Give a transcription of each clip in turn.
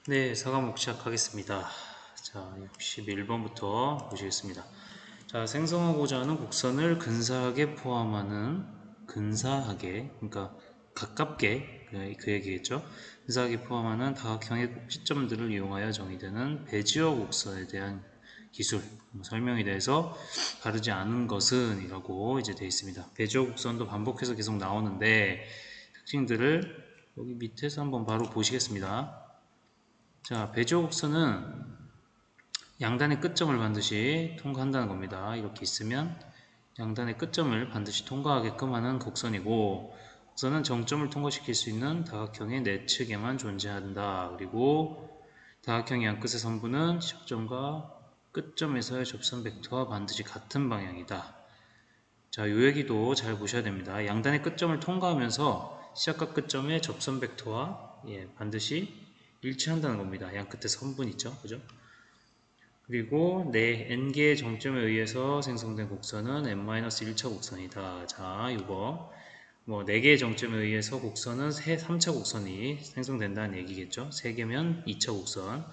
네, 사과목 시작하겠습니다. 자, 61번부터 보시겠습니다. 자, 생성하고자 하는 곡선을 근사하게 포함하는, 근사하게, 그러니까 가깝게, 그 얘기겠죠? 근사하게 포함하는 다각형의 꼭지점들을 이용하여 정의되는 베지어 곡선에 대한 기술, 설명에 대해서 다르지 않은 것은 이라고 이제 되어 있습니다. 베지어 곡선도 반복해서 계속 나오는데 특징들을 여기 밑에서 한번 바로 보시겠습니다. 자, 배지어 곡선은 양단의 끝점을 반드시 통과한다는 겁니다. 이렇게 있으면 양단의 끝점을 반드시 통과하게끔 하는 곡선이고, 곡선은 정점을 통과시킬 수 있는 다각형의 내측에만 존재한다. 그리고 다각형의 양끝의 선분은 시작점과 끝점에서의 접선 벡터와 반드시 같은 방향이다. 자, 요 얘기도 잘 보셔야 됩니다. 양단의 끝점을 통과하면서 시작과 끝점의 접선 벡터와 반드시 일치한다는 겁니다. 양끝의 선분 있죠, 그죠? 그리고 n개의 정점에 의해서 생성된 곡선은 n-1차 곡선이다. 자, 이거 4개의 정점에 의해서 곡선은 3차 곡선이 생성된다는 얘기겠죠. 3개면 2차 곡선.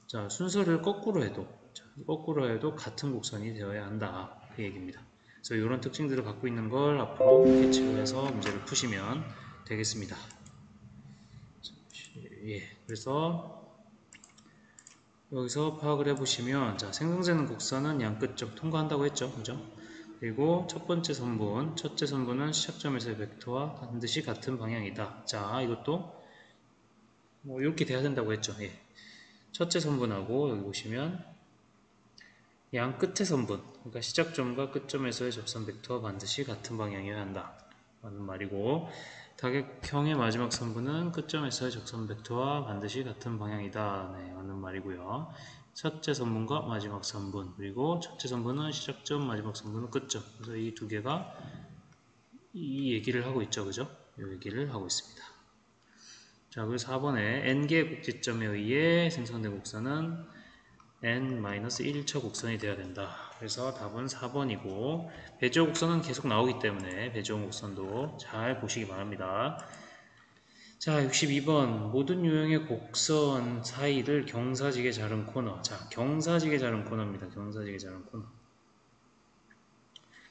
자, 순서를 거꾸로 해도 같은 곡선이 되어야 한다. 그 얘기입니다. 그래서 이런 특징들을 갖고 있는 걸 앞으로 캐치를 해서 문제를 푸시면 되겠습니다. 그래서 여기서 파악을 해보시면, 자, 생성되는 곡선은 양끝점 통과한다고 했죠, 그죠? 그리고 첫째 선분은 시작점에서의 벡터와 반드시 같은 방향이다. 자, 이것도 이렇게 돼야 된다고 했죠. 첫째 선분하고 여기 보시면 양 끝의 선분, 그러니까 시작점과 끝점에서의 접선 벡터와 반드시 같은 방향이어야 한다. 라는 말이고, 다각형의 마지막 선분은 끝점에서의 접선 벡터와 반드시 같은 방향이다. 네, 라는 말이고요. 첫째 선분과 마지막 선분, 그리고 첫째 선분은 시작점, 마지막 선분은 끝점. 그래서 이 두 개가 이 얘기를 하고 있죠. 그죠? 이 얘기를 하고 있습니다. 자, 그리고 4번에 n개의 꼭지점에 의해 생성된 곡선은 n-1차 곡선이 되어야 된다. 그래서 답은 4번이고, 배지어 곡선은 계속 나오기 때문에 배지어 곡선도 잘 보시기 바랍니다. 자, 62번 모든 유형의 곡선 사이를 경사지게 자른 코너. 자, 경사지게 자른 코너입니다. 경사지게 자른 코너.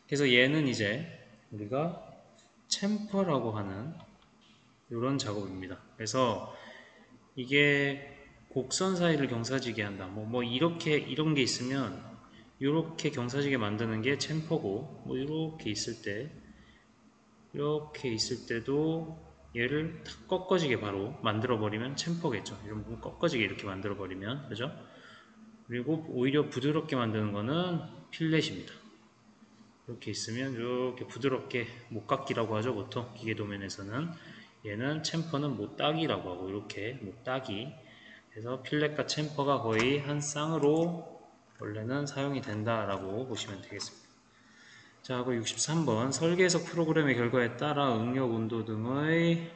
그래서 얘는 이제 우리가 챔퍼라고 하는 이런 작업입니다. 그래서 이게 곡선 사이를 경사지게 한다. 이런 게 있으면 이렇게 경사지게 만드는 게 챔퍼고, 이렇게 있을 때도 얘를 탁 꺾어지게 바로 만들어 버리면 챔퍼겠죠. 이런 부분 꺾어지게 이렇게 만들어 버리면, 그죠? 그리고 오히려 부드럽게 만드는 거는 필렛입니다. 이렇게 있으면 이렇게 부드럽게 못깎기라고 하죠, 보통 기계 도면에서는. 얘는 챔퍼는 못따기라고 하고, 이렇게 못따기. 그래서 필렛과 챔퍼가 거의 한 쌍으로 원래는 사용이 된다라고 보시면 되겠습니다. 자, 그리고 63번 설계해석 프로그램의 결과에 따라 응력 온도 등의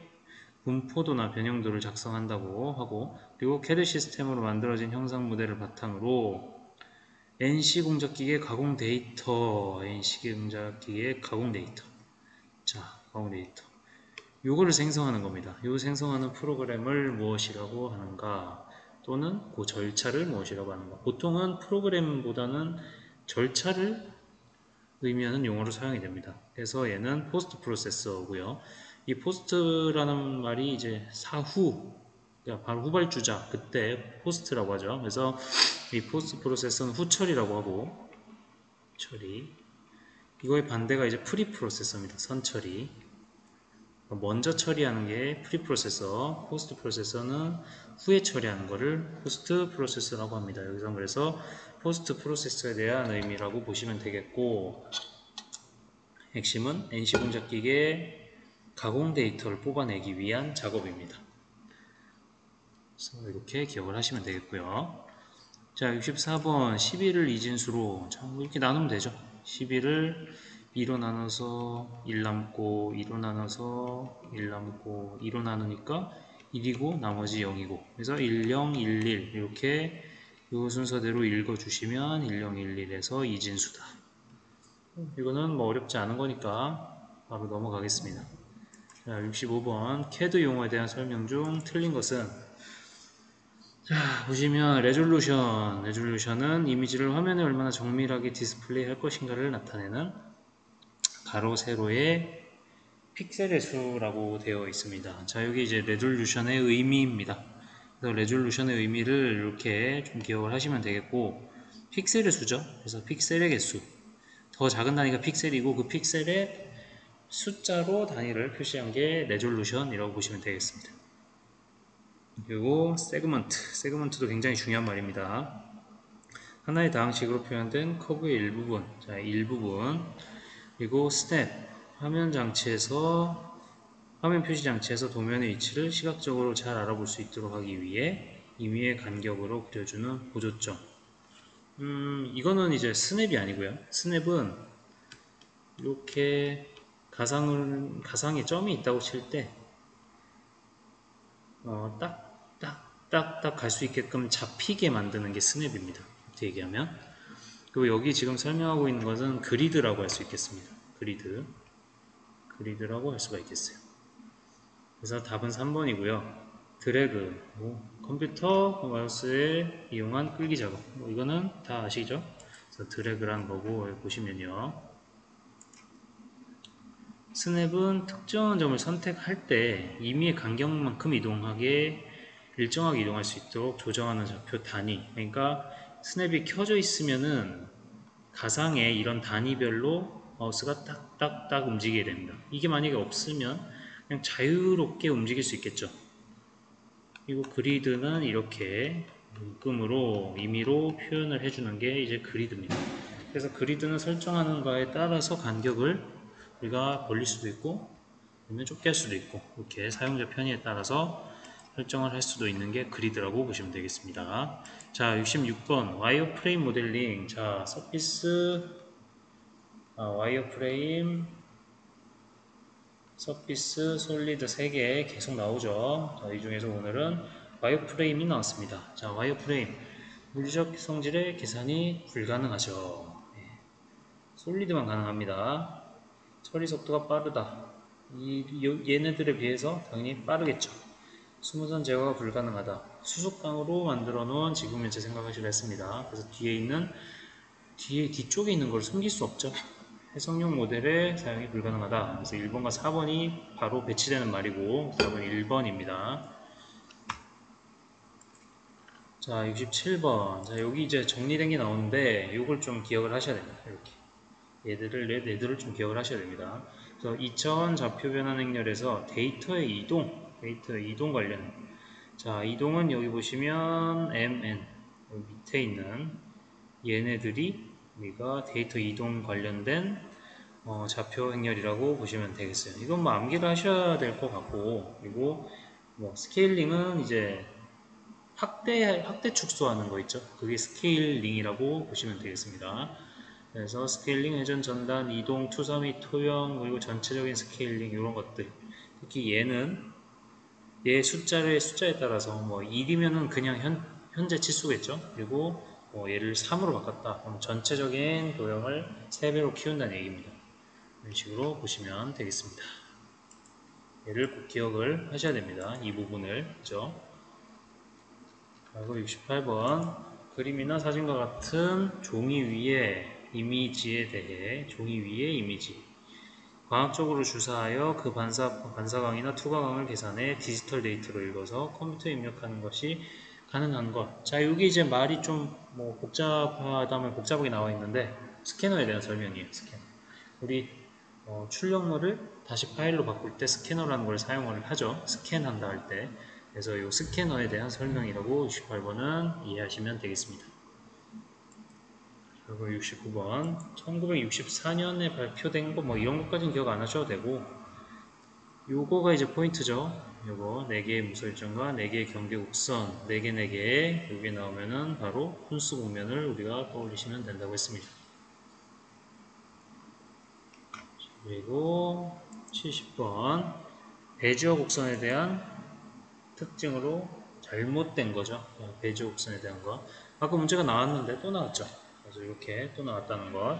분포도나 변형도를 작성한다고 하고, 그리고 CAD 시스템으로 만들어진 형상 모델을 바탕으로 NC 공작기계 가공 데이터, 자, 가공 데이터. 요거를 생성하는 겁니다. 요 생성하는 프로그램을 무엇이라고 하는가, 또는 그 절차를 무엇이라고 하는가. 보통은 프로그램보다는 절차를 의미하는 용어로 사용이 됩니다. 그래서 얘는 포스트 프로세서고요. 이 포스트라는 말이 이제 사후, 그러니까 바로 후발주자, 그때 포스트라고 하죠. 그래서 이 포스트 프로세서는 후처리라고 하고, 처리. 이거의 반대가 이제 프리 프로세서입니다. 선처리. 먼저 처리하는 게 프리 프로세서, 포스트 프로세서는 후에 처리하는 거를 포스트 프로세서라고 합니다. 여기서 그래서 포스트 프로세서에 대한 의미라고 보시면 되겠고, 핵심은 NC 공작기계 가공 데이터를 뽑아내기 위한 작업입니다. 그래서 이렇게 기억을 하시면 되겠고요. 자, 64번 11을 이진수로 이렇게 나누면 되죠. 11을 2로 나눠서 1 남고, 2로 나눠서 1 남고, 2로 나누니까 1이고 나머지 0이고, 그래서 10, 11 이렇게 이 순서대로 읽어주시면 1011에서 이진수다. 이거는 어렵지 않은 거니까 바로 넘어가겠습니다. 자, 65번 CAD 용어에 대한 설명 중 틀린 것은, 자, 보시면 레졸루션은 이미지를 화면에 얼마나 정밀하게 디스플레이 할 것인가를 나타내는 가로 세로의 픽셀의 수라고 되어 있습니다. 자, 여기 이제 레졸루션의 의미입니다. 그래서 레졸루션의 의미를 이렇게 좀 기억을 하시면 되겠고, 픽셀의 수죠. 그래서 픽셀의 개수. 더 작은 단위가 픽셀이고 그 픽셀의 숫자로 단위를 표시한 게 레졸루션이라고 보시면 되겠습니다. 그리고 세그먼트도 굉장히 중요한 말입니다. 하나의 다항식으로 표현된 커브의 일부분, 자, 일부분. 그리고 스냅, 화면 표시 장치에서 도면의 위치를 시각적으로 잘 알아볼 수 있도록 하기 위해 임의의 간격으로 그려주는 보조점. 이거는 이제 스냅이 아니고요. 스냅은 이렇게 가상에 점이 있다고 칠 때 딱딱딱 갈 수 있게끔 잡히게 만드는 게 스냅입니다. 이렇게 얘기하면. 그리고 여기 지금 설명하고 있는 것은 그리드라고 할 수 있겠습니다. 그리드라고 할 수가 있겠어요. 그래서 답은 3번이고요. 드래그, 컴퓨터 마우스에 이용한 끌기 작업. 이거는 다 아시죠? 그래서 드래그란 거고, 여기 보시면요. 스냅은 특정한 점을 선택할 때 임의의 간격만큼 일정하게 이동할 수 있도록 조정하는 좌표 단위. 그러니까 스냅이 켜져 있으면은 가상에 이런 단위별로 마우스가 딱딱딱 움직이게 됩니다. 이게 만약에 없으면 그냥 자유롭게 움직일 수 있겠죠. 그리고 그리드는 이렇게 묶음으로 임의로 표현을 해주는 게 이제 그리드입니다. 그래서 그리드는 설정하는 거에 따라서 간격을 우리가 벌릴 수도 있고 아니면 좁게 할 수도 있고 이렇게 사용자 편의에 따라서 설정을 할 수도 있는 게 그리드라고 보시면 되겠습니다. 자, 66번 와이어프레임 모델링. 자, 서피스, 솔리드 3개 계속 나오죠. 자, 이 중에서 오늘은 와이어프레임이 나왔습니다. 자, 와이어프레임 물리적 성질의 계산이 불가능하죠. 솔리드만 가능합니다. 처리 속도가 빠르다. 얘네들에 비해서 당연히 빠르겠죠. 수무선 제거가 불가능하다. 수속강으로 만들어 놓은 지금 현재 생각하시려 했습니다. 그래서 뒤쪽에 있는 걸 숨길 수 없죠. 해석용 모델의 사용이 불가능하다. 그래서 1번과 4번이 바로 배치되는 말이고, 답은 1번입니다. 자, 67번. 자, 여기 이제 정리된 게 나오는데, 이걸 좀 기억을 하셔야 됩니다. 이렇게. 얘들을 좀 기억을 하셔야 됩니다. 그래서 2차원 좌표 변환 행렬에서 데이터의 이동 관련. 자, 이동은 여기 보시면 MN, 여기 밑에 있는 얘네들이 우리가 데이터 이동 관련된 좌표 행렬이라고 보시면 되겠어요. 이건 뭐 암기를 하셔야 될 것 같고, 그리고 뭐 스케일링은 이제 확대 축소하는 거 있죠. 그게 스케일링이라고 보시면 되겠습니다. 그래서 스케일링, 회전, 전단, 이동, 투서 및 토형, 그리고 전체적인 스케일링 이런 것들. 특히 얘 숫자에 따라서 뭐 1이면은 그냥 현재 치수겠죠. 그리고 뭐 얘를 3으로 바꿨다. 그럼 전체적인 도형을 3배로 키운다는 얘기입니다. 이런 식으로 보시면 되겠습니다. 얘를 꼭 기억을 하셔야 됩니다. 이 부분을. 그죠? 그리고 68번 그림이나 사진과 같은 종이 위에 이미지 과학적으로 주사하여 그 반사광이나 투과광을 계산해 디지털 데이터로 읽어서 컴퓨터에 입력하는 것이 가능한 것. 자, 여기 이제 말이 좀 뭐 복잡하다면 복잡하게 나와 있는데 스캐너에 대한 설명이에요. 스캐너. 우리 출력물을 다시 파일로 바꿀 때 스캐너라는 걸 사용을 하죠. 스캔한다 할 때. 그래서 이 스캐너에 대한 설명이라고 68번은 이해하시면 되겠습니다. 그리고 69번 1964년에 발표된 거 뭐 이런 것까지는 기억 안 하셔도 되고 요거가 이제 포인트죠. 요거 4개의 무설정과 4개의 경계곡선 4개 요게 나오면은 바로 훈스 곡면을 우리가 떠올리시면 된다고 했습니다. 그리고 70번 배지어 곡선에 대한 특징으로 잘못된 거죠. 배지어 곡선에 대한 거. 아까 문제가 나왔는데 또 나왔죠. 그래서 이렇게 또 나왔다는 것.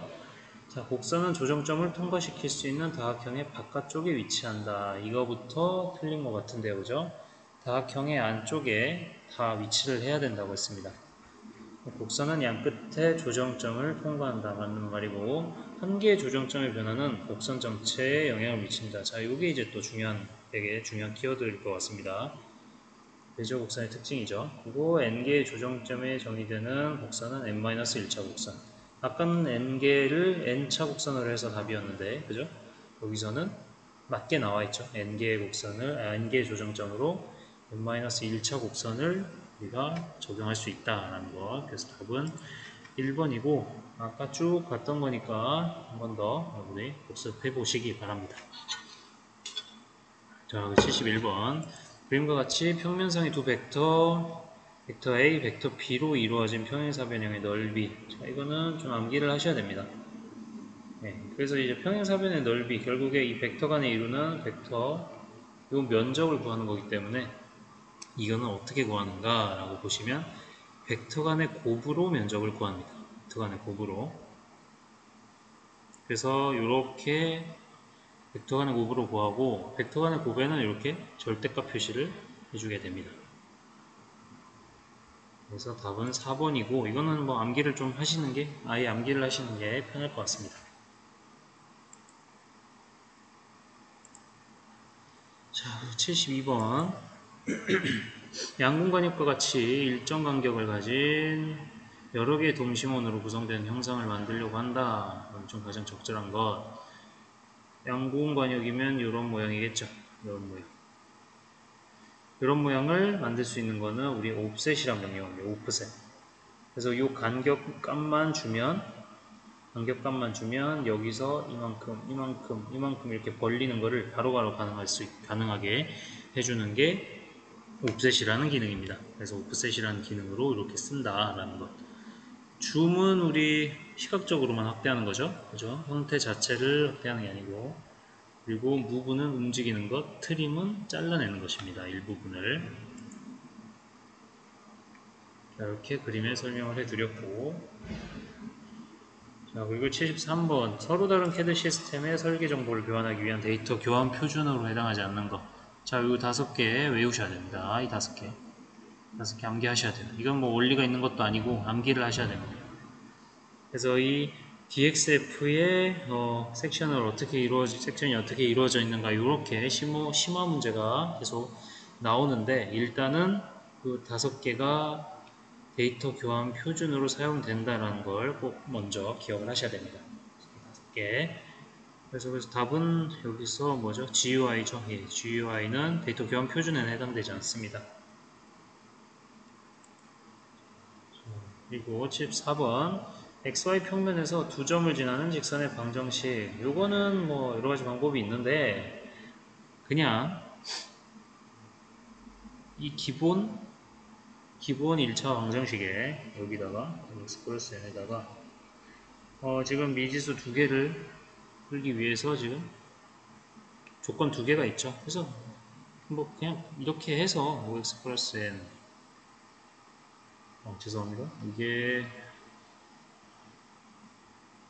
자, 곡선은 조정점을 통과시킬 수 있는 다각형의 바깥쪽에 위치한다. 이거부터 틀린 것 같은데요, 그죠? 다각형의 안쪽에 다 위치를 해야 된다고 했습니다. 곡선은 양 끝에 조정점을 통과한다 맞는 말이고, 한 개의 조정점의 변화는 곡선 전체에 영향을 미친다. 자, 이게 이제 또 되게 중요한 키워드일 것 같습니다. 배지어 곡선의 특징이죠. 그리고 n개의 조정점에 정의되는 곡선은 n-1차 곡선. 아까는 n개를 n차 곡선으로 해서 답이었는데, 그죠? 여기서는 맞게 나와 있죠. n개의 조정점으로 n-1차 곡선을 우리가 적용할 수 있다라는 거. 그래서 답은 1번이고, 아까 쭉 봤던 거니까 한 번 더 우리 복습해 보시기 바랍니다. 자, 71번. 그림과 같이 평면상의 두 벡터 A, 벡터 B로 이루어진 평행사변형의 넓이. 자, 이거는 좀 암기를 하셔야 됩니다. 네, 그래서 이제 평행사변의 넓이, 결국에 이 벡터 간에 이루는 벡터, 요 면적을 구하는 거기 때문에 이거는 어떻게 구하는가 라고 보시면 벡터 간의 곱으로 면적을 구합니다. 벡터 간의 곱으로. 그래서 이렇게 벡터 간의 곱으로 구하고, 벡터 간의 곱에는 이렇게 절대값 표시를 해주게 됩니다. 그래서 답은 4번이고, 이거는 뭐 암기를 좀 하시는 게, 아예 암기를 하시는 게 편할 것 같습니다. 자, 72번. 양공간역과 같이 일정 간격을 가진 여러 개의 동심원으로 구성된 형상을 만들려고 한다. 좀 가장 적절한 것. 양공간역이면 이런 모양이겠죠. 이런 모양. 이런 모양을 만들 수 있는 거는 우리 옵셋이란 명령어입니다. 오프셋. 그래서 이 간격값만 주면 여기서 이만큼 이렇게 벌리는 거를 바로바로 가능하게 해주는 게 옵셋이라는 기능입니다. 그래서 옵셋이라는 기능으로 이렇게 쓴다라는 것. 줌은 우리 시각적으로만 확대하는 거죠. 그죠? 형태 자체를 확대하는 게 아니고, 그리고 무브는 움직이는 것, 트림은 잘라내는 것입니다. 일부분을. 자, 이렇게 그림에 설명을 해드렸고, 자, 그리고 73번. 서로 다른 CAD 시스템의 설계 정보를 교환하기 위한 데이터 교환 표준으로 해당하지 않는 것. 자, 이 5개 외우셔야 됩니다. 이 5개. 5개 암기하셔야 돼요. 이건 뭐 원리가 있는 것도 아니고 암기를 하셔야 됩니다. 그래서 이 DXF의 섹션이 어떻게 이루어져 있는가, 이렇게 심화 문제가 계속 나오는데, 일단은 그 5개가 데이터 교환 표준으로 사용된다는 걸 꼭 먼저 기억을 하셔야 됩니다. 5개. 그래서 답은 여기서 뭐죠? GUI죠. 예, GUI는 데이터 교환 표준에는 해당되지 않습니다. 그리고 74번. XY 평면에서 두 점을 지나는 직선의 방정식. 요거는 뭐 여러가지 방법이 있는데, 그냥 이 기본 1차 방정식에 여기다가 x 플러스 n에다가 지금 미지수 2개를 풀기 위해서 지금 조건 2개가 있죠. 그래서 뭐 그냥 이렇게 해서 x 플러스 n, 죄송합니다. 이게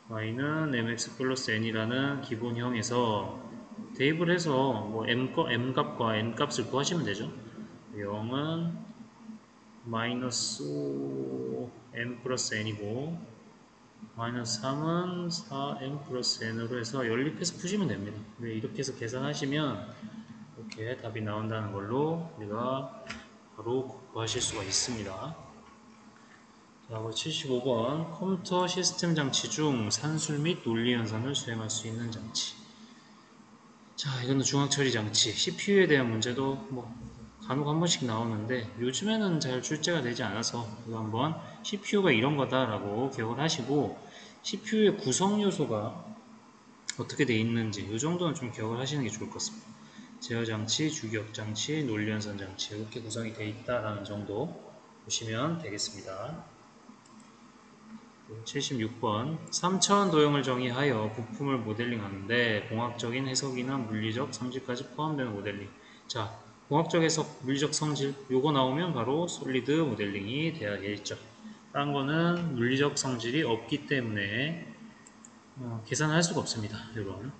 y는 mx 플러스 n이라는 기본형에서 대입을 해서 뭐 m값과 n값을 구하시면 되죠. 0은 마이너스 m 플러스 n이고, 마이너스 3은 4m 플러스 n으로 해서 연립해서 푸시면 됩니다. 이렇게 해서 계산하시면 이렇게 답이 나온다는 걸로 우리가 바로 구하실 수가 있습니다. 자, 75번. 컴퓨터 시스템 장치 중 산술 및 논리 연산을 수행할 수 있는 장치. 자, 이거는 중앙처리 장치. CPU에 대한 문제도 뭐 간혹 한 번씩 나오는데, 요즘에는 잘 출제가 되지 않아서 이거 한번 CPU가 이런 거다라고 기억을 하시고, CPU의 구성 요소가 어떻게 돼 있는지 이 정도는 좀 기억을 하시는 게 좋을 것 같습니다. 제어 장치, 주기억 장치, 논리 연산 장치, 이렇게 구성이 되어 있다라는 정도 보시면 되겠습니다. 76번. 3차원 도형을 정의하여 부품을 모델링하는데 공학적인 해석이나 물리적 성질까지 포함되는 모델링. 자, 공학적 해석, 물리적 성질, 요거 나오면 바로 솔리드 모델링이 되어야겠죠. 다른 거는 물리적 성질이 없기 때문에 계산을 할 수가 없습니다. 이런.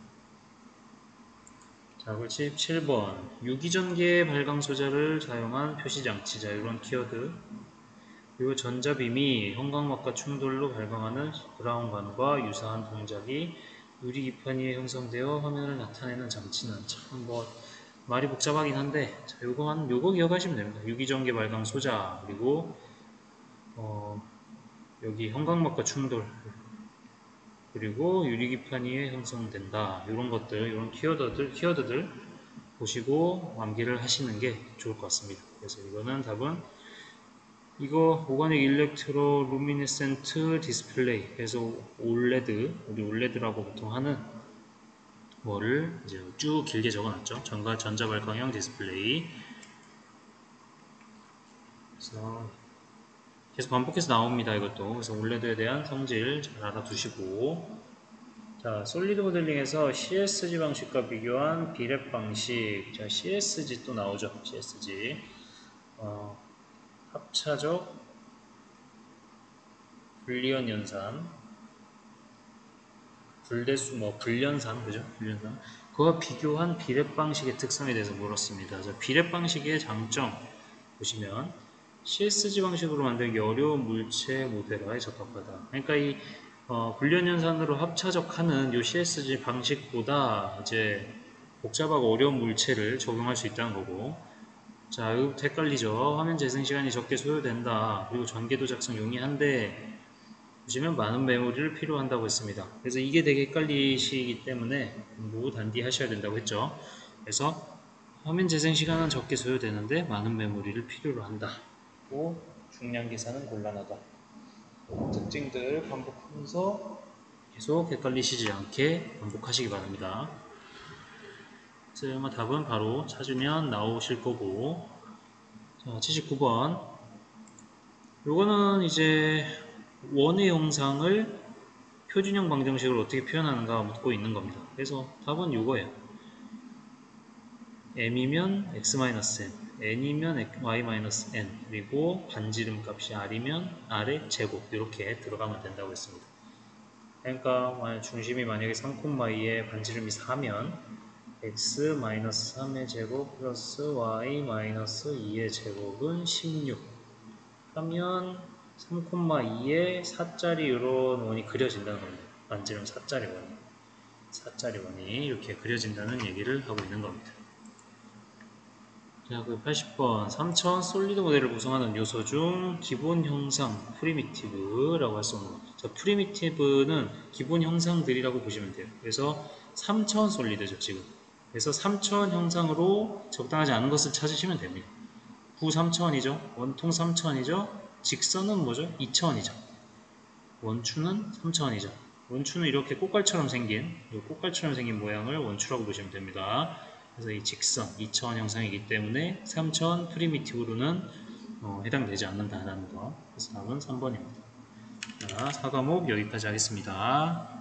자, 그리고 77번 유기전개 발광 소자를 사용한 표시장치. 자, 이런 키워드. 그리고 전자빔이 형광막과 충돌로 발광하는 브라운관과 유사한 동작이 유리기판 위에 형성되어 화면을 나타내는 장치는. 참 뭐 말이 복잡하긴 한데, 자, 요거 기억하시면 됩니다. 유기전개 발광 소자, 그리고 여기 형광막과 충돌, 그리고 유리기판 위에 형성된다. 이런 것들, 이런 키워드들 보시고 암기를 하시는 게 좋을 것 같습니다. 그래서 이거는 답은 이거 오가닉 일렉트로 루미네센트 디스플레이, 그래서 올레드, 우리 올레드라고 보통 하는 뭐를 이제 쭉 길게 적어놨죠. 전자발광형 디스플레이. 그래서 계속 반복해서 나옵니다. 이것도. 그래서 올레드에 대한 성질 잘 알아두시고, 자, 솔리드 모델링에서 CSG 방식과 비교한 비랩 방식. 자, CSG 또 나오죠. CSG. 합차적 불리언 연산, 불대수, 불연산, 그죠? 불연산. 그와 비교한 비랩 방식의 특성에 대해서 물었습니다. 자, 비랩 방식의 장점 보시면 CSG 방식으로 만들기 어려운 물체 모델화에 적합하다. 그러니까 이 불연연산으로 합차적하는 이 CSG 방식보다 이제 복잡하고 어려운 물체를 적용할 수 있다는 거고. 자, 이거부터 헷갈리죠. 화면 재생 시간이 적게 소요된다. 그리고 전개도 작성 용이한데 보시면 많은 메모리를 필요한다고 했습니다. 그래서 이게 되게 헷갈리시기 때문에 공부 단디 하셔야 된다고 했죠. 그래서 화면 재생 시간은 적게 소요되는데 많은 메모리를 필요로 한다. 또 중량 계산은 곤란하다. 특징들 반복하면서 계속 헷갈리시지 않게 반복하시기 바랍니다. 그래서 아마 답은 바로 찾으면 나오실 거고. 자, 79번. 요거는 이제 원의 형상을 표준형 방정식으로 어떻게 표현하는가 묻고 있는 겁니다. 그래서 답은 요거예요. m이면 x-m, n이면 y-n, 그리고 반지름 값이 r이면 r의 제곱, 이렇게 들어가면 된다고 했습니다. 그러니까 중심이 만약에 3,2에 반지름이 4면 x-3의 제곱 플러스 y-2의 제곱은 16 하면 3,2에 4짜리 이런 원이 그려진다는 겁니다. 반지름 4짜리 원이 이렇게 그려진다는 얘기를 하고 있는 겁니다. 자, 그 80번 3차원 솔리드 모델을 구성하는 요소 중 기본 형상 프리미티브라고 할 수 없는 것. 자, 프리미티브는 기본 형상들이라고 보시면 돼요. 그래서 3차원 솔리드죠, 지금. 그래서 3차원 형상으로 적당하지 않은 것을 찾으시면 됩니다. 구 3차원이죠. 원통 3차원이죠. 직선은 뭐죠? 2차원이죠. 원추는 3차원이죠. 원추는 이렇게 꽃갈처럼 생긴 모양을 원추라고 보시면 됩니다. 그래서 이 직선 2차원 형상이기 때문에 3차원 프리미티브로는 해당되지 않는다는 거. 그래서 답은 3번입니다. 자, 4과목 여기까지 하겠습니다.